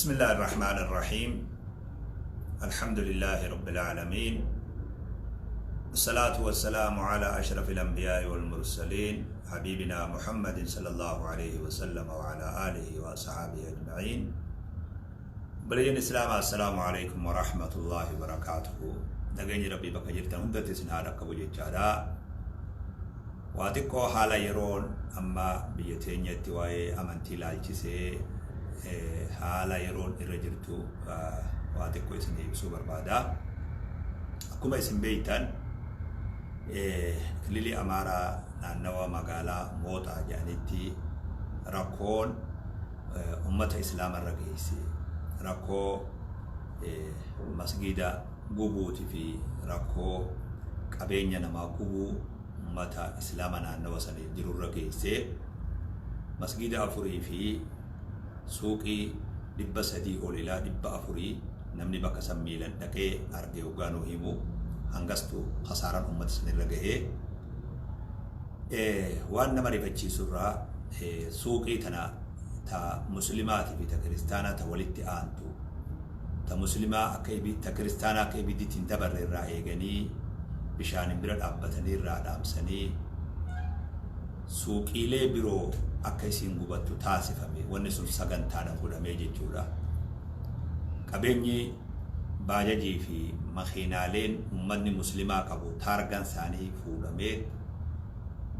بسم الله الرحمن الرحيم. الحمد لله رب العالمين، الصلاة والسلام على أشرف الأنبياء والمرسلين حبيبنا محمد صلى الله عليه وسلم وعلى آله وأصحابه أجمعين. بلين الإسلام، السلام عليكم ورحمة الله وبركاته. نجني ربي بك جرت هندت سنهارك بوجهدا واتكو حالا يرون أما بيتين يتواي أمانتي لالجسي حالا يرون الرجلتو واتكو اسمه بسوبر بادا أكما اسم بيتان كليلي أمارا نانوا مقالا موتا جانيتي راكون أمة إسلام الرقيسي راكو مسجد قبوتي في راكو قبينيا نما قبو أمة إسلام نانوا سنة جرور الرقيسي مسجد أفوري في سوقي دبا سدي أوليلا دبا أفوري نمني بك سميلن دكي أرجع وغانو هيمو هنگستو خسارة أمة سنة رجعه وان نمري بتشي سورة سوقي تنا تا مسلمات في تكريستانا تولدت آنتو تا مسلمة أكيبي تكريستانا أكيبي دي تنتبر الرأي جني بشان برد أبتني الرأي دامسني سوقي لي برو أكيسين غبتو تاسفمي ونسون سجن تانا كودا ميجي جورا كبيني باجي في مخينالين أمني مسلمة كبو تارغان ساني فولمي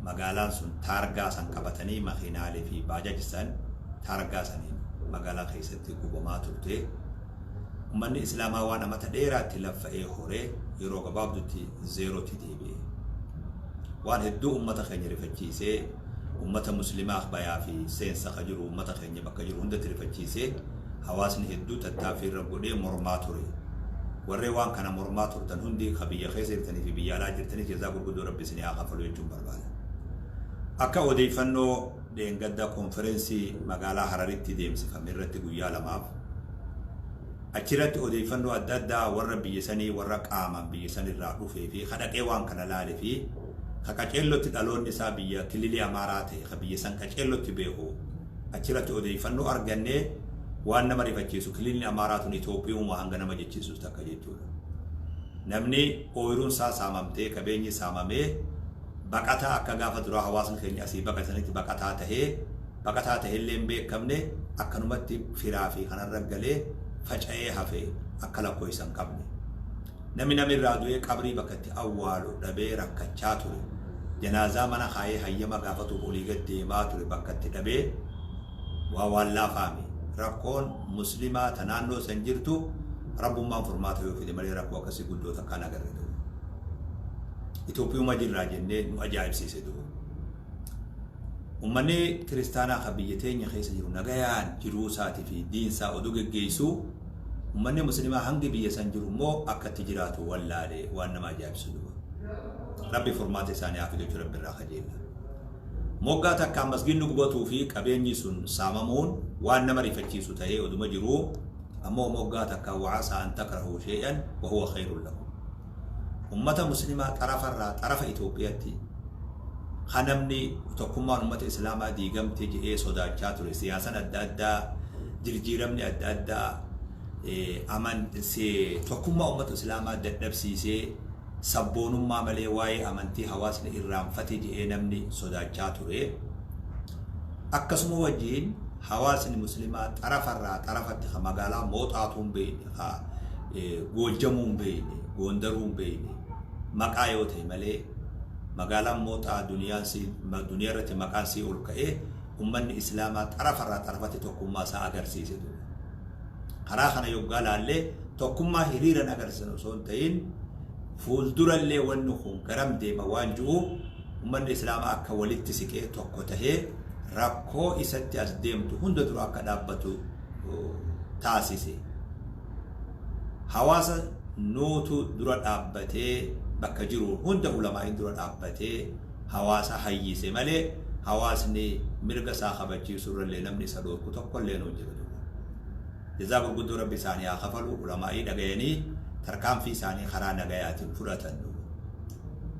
مقالان سن تارغا سن كبتني مخينالي في باجي سن تارغا سنين مقالان خيستي كوبما تلتي أمني إسلاما وانا متديرا تلفئي هوري يروغ بابدو تي زيرو تي دي بي وان هدو أمتا خيني رفتشيسي أمتا مسلمة أخبايا في سين سخجرو أمتا خيني بكجرو هندا ترفتشيسي حواسن هدو تتافير ربودي مرماتوري والريوان كان مرماتور تنهندي خبية خيسر تني في بيالا جرتني جزاق القدو ربي سني آخفلو يجون بربالا أكا ودي فنو دين قد كونفرنسي مقالا حرارتي ديمسي فمرت قيالا ماف أكيرت ودي فنو أدادا ورّا بيساني ورّا قاما بيساني الرابو في خدق ايوان كان لالي في خكاكيلو تدالون نسابية كليلي أماراتي خبيسان كاكيلو تبيهو أكيرت ودي فنو أرغاني وأنا مري فجيسو كليني أماراتون إثيوبيا وهانغنا ما جيسو تكاجيتولا نمني أويرون ساممتي كبيني ساممه بقتا أكغافة درا حواسن خيني أسي بقتني بقتا تهي اللين بي كمني أكنمتي فرافي خنا رجلي فجأة هفي أكلا كويسان كمني نمي رادوي قبري بقتي أولو دبي ركچاتو جنازة منا خاي هيما غافتو بوليغت ديماتو بقتي دبي ووالا فامي ركون مسلمة تنانو سنجرتو رب ما فرماته في دمالي ركوا كسي قدو تكانا قردو إثيوبيا ما جل راجنة مجايب سيسدو أمني كريستانا خبيتين يخيس جرو نغيان جرو ساتي في دين سا ودوغ جيسو أمني مسلمة هنگي بيا سنجرو مو أكا تجراتو والالي وانا ما جايب سدو ربي فرماته ساني آفدو رب الراخجيلا موغا تكا مسجد نقبطو في قبيني سن ساممون وانا مري فجيسو تهي ودو مجرو أمو موغا تكا وعسى أن تكرهوا شيئا وهو خير لكم أمة مسلمة طرف إثيوبياتي خنمني تقوما أمة إسلاما ديغم تجي صداقاتو سياسة أدادا جرجيرمني أدادا أمان سي تقوما أمة إسلاما نفسي سي سبونم ما ملي واي أمانتي حواسن إرام فتيجي نمني صداقاتو أكسمو وجين حواسن مسلمات طرفت مقالا موطاتهم بيني غوجمون بيني غوندرون بيني مقايوتي ملي مقالا موطا دنيا رتي مقان سي أولكئ أمن إسلاما طرفت تقوما سا أغرسيسي دو خراخنا يقال اللي تقوما هريرا أغرسنو سونتين فولدر اللي ونخون كرم ديما وانجو ومن الإسلام أكا ولدت سكيه توقته ركو إساتي أزديمتو هند درا كدابتو تاسيسي حواسا نوتو درا دابته بكجرو هند علماء درا دابته حواسا حييسي مالي حواسني مرغا ساخبتي سور اللي نمني سدور كتوكو اللي نوجدو جزاك القدو ربي سانيا خفلو علماء دقيني تركام في ساني خرانا غايات فراتن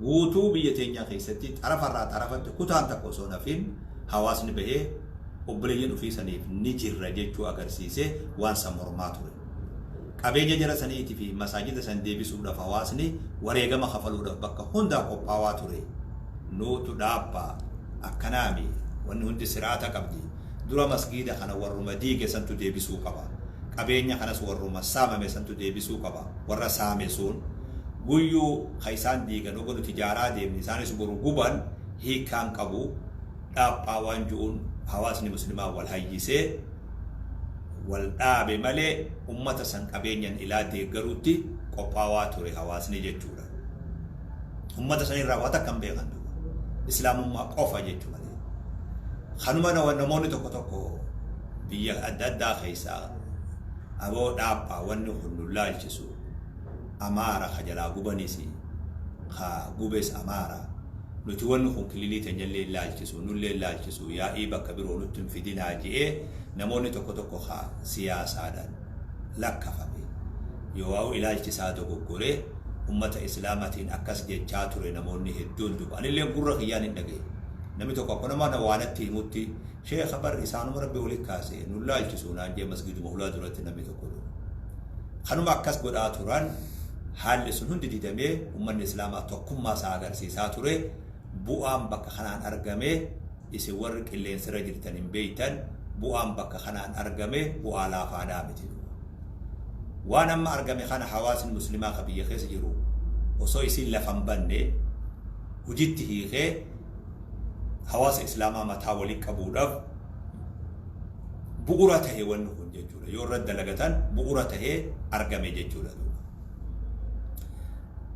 ووتو بيتين يا خيستي طرفت كوتان تكوسونا فين حواسن به obboleeyyan ofii saniif ni jirra jechuu agarsiise waan san mormaa ture. Qabeenya jara saniitii fi masaajida san deebisuudhaaf hawaasni wareegama kafaluudhaaf bakka hundaa qophaawaa ture. Nuutu dhaabbaa akkanaami wanni hundi siraata qabdi. Dura masgiida kana warruma diige santu deebisuu qaba. Qabeenya kanas warruma saamame santu deebisuu qaba. Warra saame sun guyyuu kaisaan diigan ogodu tijaaraa deemni isaanis boru guban hiikaan qabu dhaabbaa waan ju'uun hawaasni muslimaa wal hayyisee wal dhaabe malee ummata san qabeenyan ilaa deeggaruutti qophaawaa ture hawaasni jechuudha. Ummata san irraa waan akkam beekan islaamummaa qofa jechuu malee. Kanuma namoonni tokko biyya adda addaa keessaa aboo dhaabbaa wanni hundu laalchisu amaara kajalaa gubanisi ka gubes amaara nuti wanni kun kililii tanjallee laalchisu nullee laalchisu yaa'ii bakka biroo nutti fidinaa je'ee namoonni tokko ka siyaasaadhaan lakkafame yoo ilaalchisaa dogoggoree ummata islaamatiin akkas jechaa ture namoonni hedduun duuba anillee gurra kiyyaan hin dhagaye namni tokko akkuma nama waanatti himutti sheekha bar isaanuma rabbi walitti kaasee nu laalchisu naan jee masgiduma hulaa duratti namni tokko kanuma akkas godhaa turan haalli sun hundi didamee ummanni islaamaa tokkummaa isaa agarsiisaa ture bu'aan bakka kanaan argamee isin warri qilleensirra jirtan hin beeytan bu'aan bakka kanaan argamee bu'aa laafaadhaa miti. Waan amma argame kana hawaasni muslimaa ka biyya keessa jiru osoo isin lafan banne hojiitti hiikee hawaasa islaamaa mataa walii qabuudhaaf bu'uura tahee wanni kun jechuudha. Yoo irra dalagatan bu'uura tahee argame jechuudha.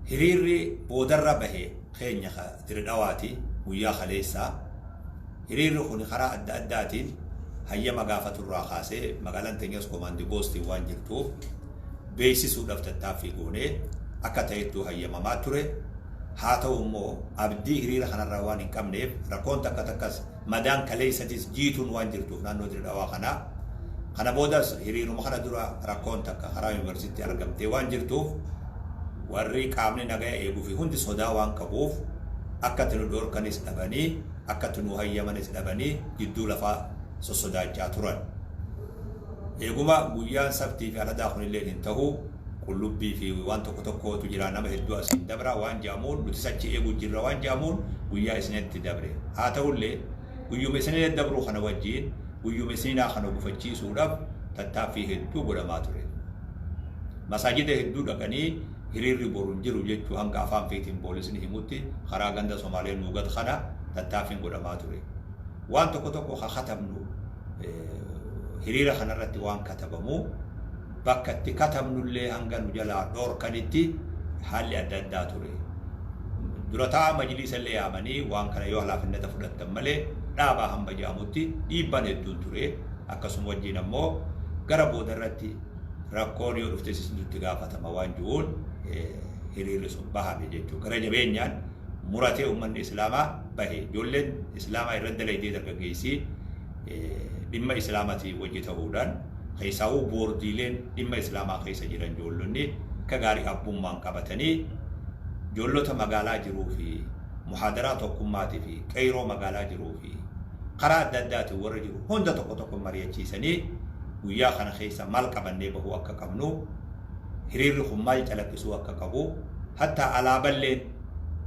Hiriirri boodarra bahee keenya dirdhawaati guyyaa kaleessaa hiriirri kun karaa adda addaatiin hayyama gaafaturraa kaasee magaalaan teenyas komaandii boostii waan jirtuuf beeksisuudhaaf tattaaffii goonee akka ta'ettuu hayyamamaa ture. Haa ta'u immoo abdii hiriira kanarraa waan hin qabneef rakkoon takkas madaan kaleessatis jiituun waan jirtuuf naannoo dirdhawaa kana boodas hiriiruma kana dura rakkoon takka karaa yuunivarsiitii argamtee waan jirtuuf warri qaamni nagaa eeguu fi hundi sodaa waan qabuuf akka tinu dhorkanis dhabanii akka tinu hayyamanis dhabanii gidduu lafaa sossodaachaa turan. Eeguma guyyaan sabtii fi aladaa kunillee hin ta'u qullubbii fi waan tokkotu jira nama hedduu asiin dabra waan jaamuun nuti sachi eeguu jirra waan jaamuun guyyaa isinitti dabre. Haa ta'ullee guyyuma isinitti dabru kana wajjiin guyyuma isinaa kana gufachiisuudhaaf tattaaffii hedduu godhamaa ture. Masaajida hedduu dhaqanii hiriirri boruun jiru jechuu hanga afaan feetiin poolisni himutti karaa ganda Somaalee nuugat kana tattaaffiin godhamaa ture. Waan tokko katabnu hiriira kanarratti waan katabamu bakka itti katabnullee hanga nu jalaa dhorkanitti haalli adda addaa ture. Durataa majliisa illee yaamanii waan kana yoo halaafinnata fudhattan malee dhaabaa hamba jaamutti dhiibban hedduun ture. Akkasuma wajjin ammoo gara boodarratti rakkoon yoo dhufte itti gaafatama waan jiruun hiriirri sun bahame jechuu gara jabeenyaan muratee ummanni islaamaa bahe ijoolleen islaamaa irratti dalaydee dargaggeessii dhimma islaamaatii wajji ta'uudhaan keessaawuu boordiileen dhimma islaamaa keessa jiran ijoollonni akka gaarii abbummaan qabatanii ijoollota magaalaa jiruu fi muhaadaraa tokkummaatii fi qeyroo magaalaa jiruu fi karaa adda addaatiin warra jiru hunda tokko mari'achiisanii guyyaa kana keessa maal qabannee bahuu akka qabnu hiriirri kun maal calaqqisuu akka qabu hatta alaaballeen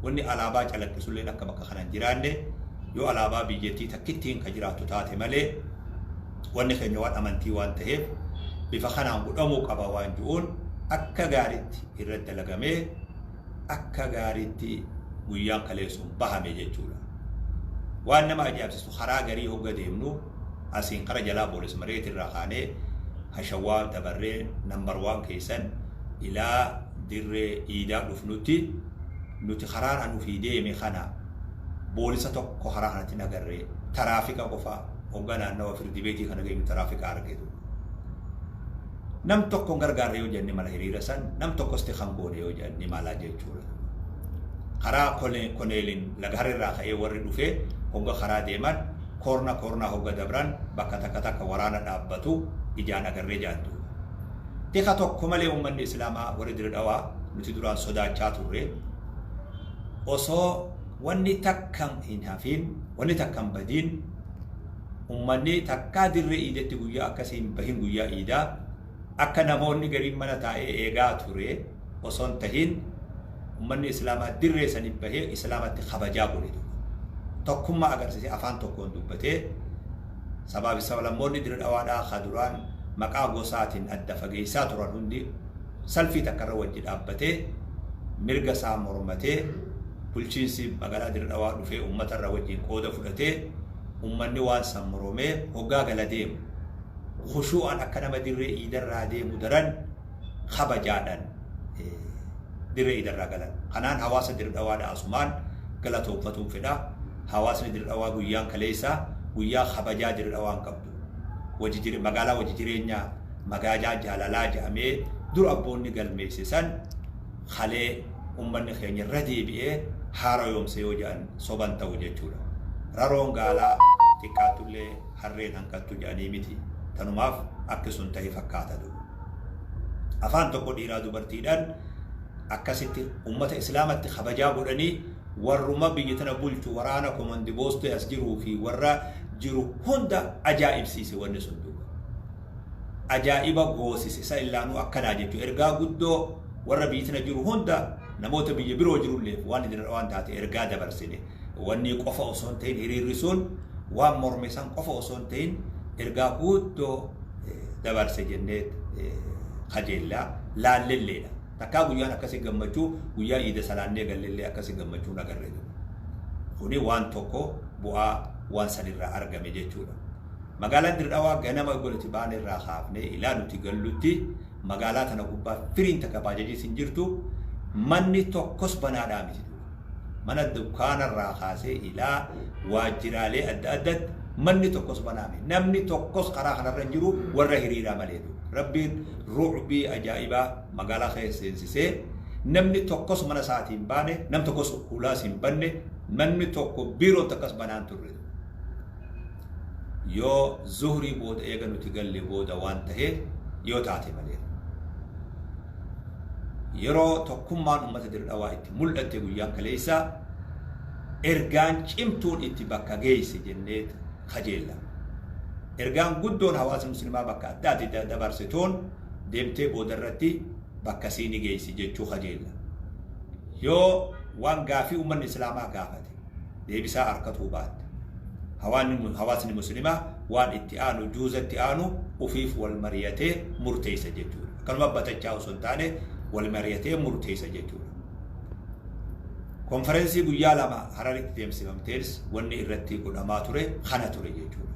wanni alaabaa calaqqisulleen akka bakka kana jiraanne yoo alaabaa biyyattii takkittiin ka jiraattu taate malee wanni keenya waan amantii waan ta'eef bifa kanaan godhamuu qaba waan jiruun akka gaariitti irratti dalagamee akka gaariitti guyyaan kaleessuun bahame jechuudha. Waan nama ajaa'ibsiisu karaa garii hogga deemnu asiin kara jalaa boolis mareetii irraa kaanee hashawaa dabarree nambar 1 keessan ilaa dirree iidaa dhufnutti nuti karaan anu fi deeme kana boolisa tokko karaa kanatti nagarree taraafika qofa hogga naannawa firdi beetii kana geenyu taraafika argeetu. Nam tokko gargaarre yoo jenne mala hiriira san nam tokkos te kangoone yoo jenne mala jechuudha. Karaa koneelin lagarrirraa ka'ee warri dhufee hogga karaa deeman korna hogga dabran bakka takka waraana dhaabbatu ijaan agarree jaantu. Tika tokko malee ummanni islaamaa warri dirdhawaa nuti duraan sodaachaa turre osoo wanni takkan hin hafin wanni takkan badiin ummanni takkaa dirree iidatti guyyaa akkasiin bahin guyyaa iidaa akka namoonni gariin mana taa'ee eegaa ture osoo hin tahin ummanni islaamaa dirree sanii bahee islaamatti kabajaa godhe tokkummaa agarsiisee afaan tokkoon dubbatee sababi sablammoonni dirree dhawaadhaa kaduraan maqaa gosaatiin adda fageessaa turan hundi salfii takkarra wajji dhaabbatee mirga isaa mormatee bulchiinsi magaalaa dirree dhawaa dhufee uummatarra wajjiin qooda fudhatee ummanni waan san moromee hoggaa gala deemu khushu'an akka nama dirree iidarraa deemu daran kabajaadhaan dirree iidarraa galan kanaan hawaasa dirree dhawaadhaa asumaan galatoonfatuun fedha hawaasni dirree dhawaa guyyaan kaleessaa guyyaa kabajaa dirree dhawaan qabdu magaalaa wajji jireenyaa magaalaa jaalalaa jedhamee dur abboonni galmeessisan halee ummanni keenya irra deebi'ee haara yoomsee yoo jedhan soban ta'u jechuudha. Raroon gaalaa xiqqaatullee harreen hanqattu jedhanii miti tanumaaf akkasuma ta'e fakkaata duuba. Afaan tokko dhiiraa dubartiidhaan akkasitti ummata islaamatti kabajaa godhanii warruma biyya tana bulchu waraana komandi boostee as jiruu fi warra jiru hunda ajaa'ibsiise wanni sun duuba. Ajaa'iba goosise isa illaanuu akkanaa jechuudha. Ergaa guddoo warra biyya tana jiru hunda namoota biyya biroo jirulleef waan isin waan taate ergaa dabarsine wanni qofa osoo hin ta'in hiriirri sun waan morme san qofa osoo hin ta'in ergaa guddoo dabarse jennee kajeellaa laallelleedha. Takkaa guyyaan akkasii gammachuu guyyaa iida salaannee galleellee akkasii gammachuu nagarree jiru. Kuni waan tokko bu'aa waan sanirraa argame jechuudha. Magaalaan dirree dhawaa ganama godhati baan irraa kaafnee ilaa nuti gallutti magaalaa tana gubbaa firiin takka baajajii sin jirtu manni tokkos banaadhaa miti. Mana dukkaanarraa kaasee ilaa waajjiraalee adda addaatti manni tokkos banaame namni tokkos karaa kanarra hin jiru warra hiriiraa malee rabbiin ruubii ajaa'ibaa magaalaa keessa seensisee namni tokkos mana isaatiin baane nam tokkos hulaas hin banne namni tokko biiroo takkas banaan turre yoo zuhrii booda eega nuti galle booda waan ta'ee yoo taate malee yeroo tokkummaan ummata dirree dhawaa itti mul'atte guyyaan kaleessaa ergaan cimtuun itti bakka geesse jennee kajeella. Ergaan guddoon hawaasa muslimaa bakka adda addaa dabarsitoon deemtee boodarratti bakka siini geessi jechuu kajeella. Yoo waan gaafii uummanni islaamaa gaafate deebisaa harkatuu baatte hawaasni muslimaa waan itti aanu juuzatti aanu ufiif wal mariyatee murteessa jechuudha. Akkanuma batachaa osoo hin taane wal mariyatee murteessa jechuudha. Konferensii guyyaa lama Hararitti deemsifamtees wanni irratti godhamaa ture kana ture jechuudha.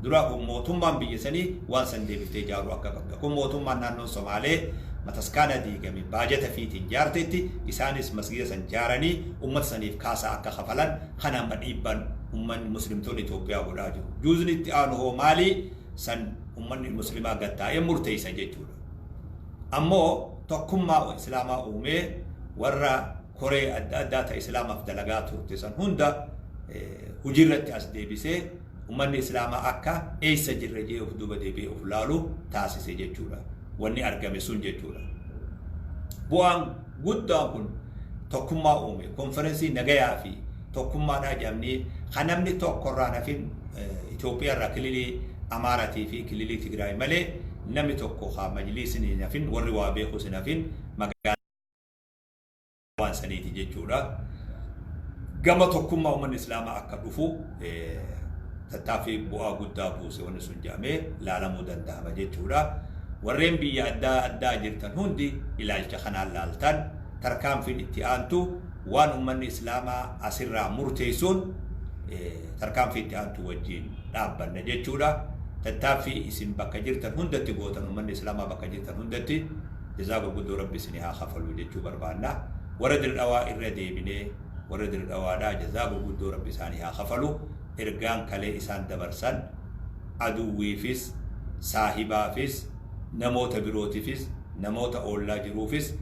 Dura mootummaan biyya sanii waan san deebiftee ijaaruu akka qabda. Kun mootummaan naannoo Somaalee mataskaana diigame baajata fiitiin ijaartetti isaanis masgiida san ijaaranii uummata saniif kaasaa akka kafalan kana amma dhiibban uummanni muslimtoonni Itoophiyaa godhaa jiru. Juuzni itti aanu hoo maalii san uummanni muslimaa gattaa'ee murteessa jechuudha. Ammoo tokkummaa islaamaa uumee warra koree adda addaa ta islaamaaf dalagaa turte san hunda hojiirratti as deebisee ummanni islaamaa akka eessa jirre jee of duuba deebi'ee of laalu taasise jechuudha. Wanni argame sun jechuudha. Bu'aan guddaan kun tokkummaa uume konferensii nagayaa fi tokkummaadhaa jedhamanii kan namni tokkorraa nafin Itoophiyaa irraa kililii Amaaratii fi kililii Tigraay malee namni tokko haa majliisni nafin warri waa beeku sin nafin magaalaa waan saniiti jechuudha. Gama tokkummaa uummanni islaamaa akka dhufu tattaaffii bu'aa guddaa buuse wanni sun jedhamee laalamuu danda'ama jechuudha. Warreen biyya adda addaa jirtan hundi ilaalcha kanaan laaltan tarkaanfiin itti aantu waan uummanni islaamaa asirraa murteessuun tarkaanfii itti aantu wajjin dhaabbanna jechuudha. Tattaaffii isin bakka jirtan hundatti gootan uummanni islaamaa bakka jirtan hundatti jazaa gurguddoo rabbi isinii haa kafaluu jechuu barbaanna. Warra dirree dhawaa irra deebinee warra dirree dhawaadhaa jazaa gurguddoo rabbi isaanii haa kafalu. Ergaan kalee isaan dabarsan aduwwiifis saahibaafis namoota birootifis namoota oollaa jiruufis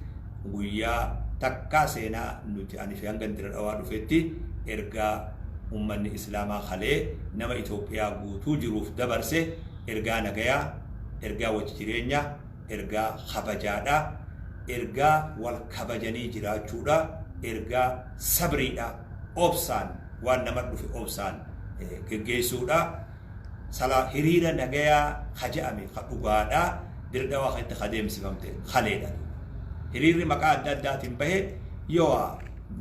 guyyaa takkaa seenaa nuti ani fi hanga dirree dhawaa dhufetti ergaa ummanni islaamaa kalee nama Itoophiyaa guutuu jiruuf dabarse ergaa nagayaa, ergaa wajji jireenyaa, ergaa kabajaadhaa, ergaa wal kabajanii jiraachuudha, ergaa sabriidhaa, obsaan waan nama dhufe obsaan geggeessuudha sala hiriira nagayaa haja'ame dhugaadha dirda waqti qadeemsifamte khaleedha hiriirri maqaa adda addaatiin bahe yoo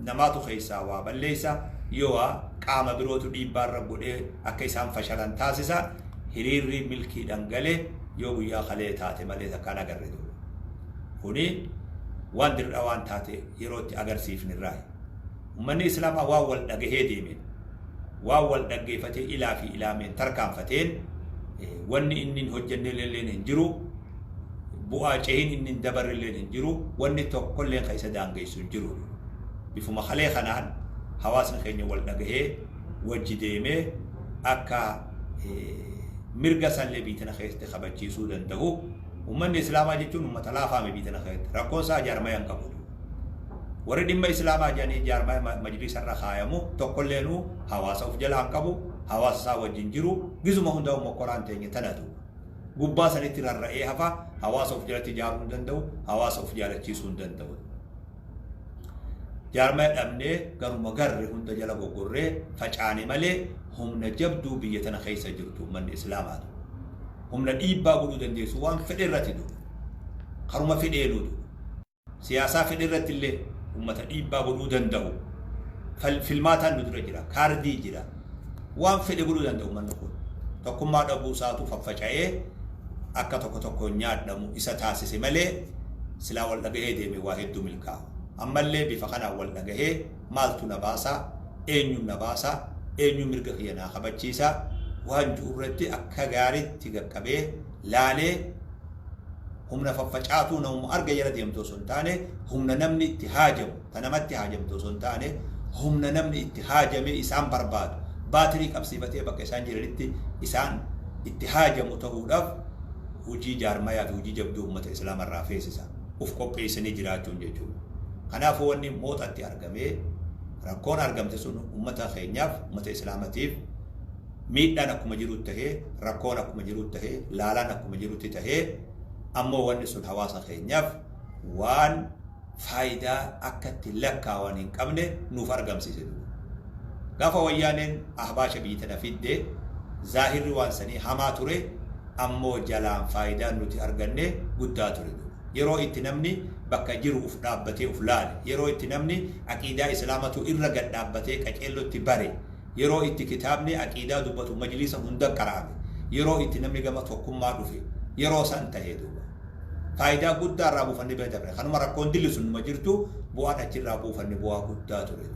namaatu keessaa waa balleessa yoo qaama birootu dhiibbaarra godhee akka isaan fashalan taasisa hiriirri milkiidhaan galee yoo guyyaa khalee taate malee takkaan agarre kuni waan dirda waan taate yerootti agarsiifnirraa ummanni islaamaa waa wal dhagahee deemeen waa wal dhaggeeffatee ilaa fi ilaameen tarkaanfateen wanni inni hojjenne illeen hin jiru bu'aa cehin inni dabar illeen hin jiru wanni tokkolleen keessa daangeessu hin jiru bifuma khalee kanaan hawaasni keenya wal dhagahee wajji deemee akka mirga sallee biitana keessatti kabachiisuu danda'u ummanni islaamaa jechuun ummata laafaame biitana keessatti rakkoon isaa jaarmayaan qabu warri dhimma islaamaa jedhanii jaarmaa majlisa irra kaayamu tokkolleenu hawaasa of jalaan qabu hawaasa isaa wajjin jiru gizuma hundaa mokkoraan teenye tanatu gubbaa sanitti rarra'ee hafa hawaasa of jalatti ijaaruu hin danda'u hawaasa of jaalachiisuu hin danda'u jaarmaa dhabnee garuma garre hunda jala goggorree facaane malee humna jabduu biyya tana keessa jirtu ummanni islaamaa humna dhiibbaa godhuu dandeessu waan fedhe irratti karuma fedheenu siyaasaa fedhe irratti illee ummata dhiibbaa godhuu danda'u filmaataan nu dura jira kaardii jira waan fedhe godhuu danda'u manni kun tokkummaa dhabuu isaatu faffaca'ee akka tokko nyaadhamu isa taasise malee silaa wal dhagahee deeme waa hedduu milkaa'u ammallee bifa kanaan wal dhagahee maaltu na baasaa eenyuun na baasaa eenyuun mirga kiyyanaa kabachiisaa waan jirurratti akka gaariitti qaqqabee laalee humna faffacaatuu namuma arga jala deemtu osoo hin taane humna namni itti haajamu tanamatti haajamtu osoo hin taane humna namni itti haajame isaan barbaadu baatirii qabsiifatee bakka isaan jiranitti isaan itti haajamu ta'uudhaaf hojii jaarmayaa fi hojii jabduu ummata islaamarraa feesisa uf qopheessanii jiraachuun jechuudha kanaafuu wanni mooxatti argamee rakkoon argamte sun ummata keenyaaf ummata islaamatiif miidhaan akkuma jirutti tahee rakkoon akkuma jirutti tahee laalaan akkuma jirutti tahee ammoo wanni sun hawaasa keenyaaf waan faayidaa akkatti lakkaawwan hin qabne nuuf argamsiise gaafa wayyaaneen ahbaasha biitana fidde zaahirri waan sanii hamaa ture ammoo jalaan faayidaa nuti arganne guddaa ture yeroo itti namni bakka jiru uf dhaabbatee uf laale yeroo itti namni aqiidaa islaamatu irra gad dhaabbatee qaceellotti bare yeroo itti kitaabni aqiidaa dubbatu majlisa hunda qaraame yeroo itti namni gama tokkummaa dhufe yeroo san tahee faayidaa guddaa irraa buufanne bee dabre kanuma rakkoon dilli sun numa jirtu bu'aan achirraa buufanne bu'aa guddaa ture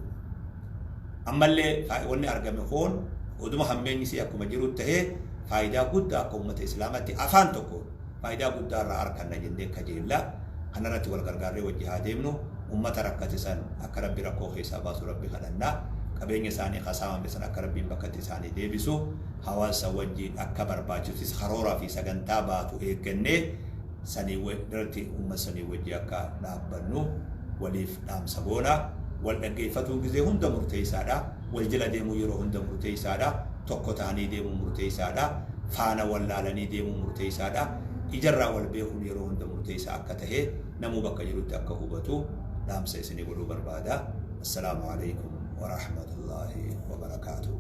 ammallee wanni argame kun oduma hammeenyi si akkuma jiru tahee faayidaa guddaa akka ummata islaamatti afaan tokko faayidaa guddaa irraa arganna jennee kajeella kanarratti wal gargaarree wajji haa deemnu ummata rakkate san akka rabbi rakkoo keessaa baasu rabbi kadhannaa qabeenya isaanii qasaamame san akka rabbiin bakkatti isaanii deebisu hawaasa wajjiin akka barbaachisus karooraa fi sagantaa baatu eeggannee sanii wajjirratti umma sanii wajji akka dhaabbannu waliif dhaamsa goona wal dhaggeeffatu gisee hunda murteessaadha wal jala deemuu yeroo hunda murteessaadha tokko ta'anii deemuu murteessaadha faana wal laalanii deemuu murteessaadha ijarraa wal beekuun yeroo hunda murteessaa akka ta'e namuu bakka jirutti akka hubatu dhaamsa isinii godhuu barbaada. Assalaamu alaykum wa rahmatullahi wa barakaatuh.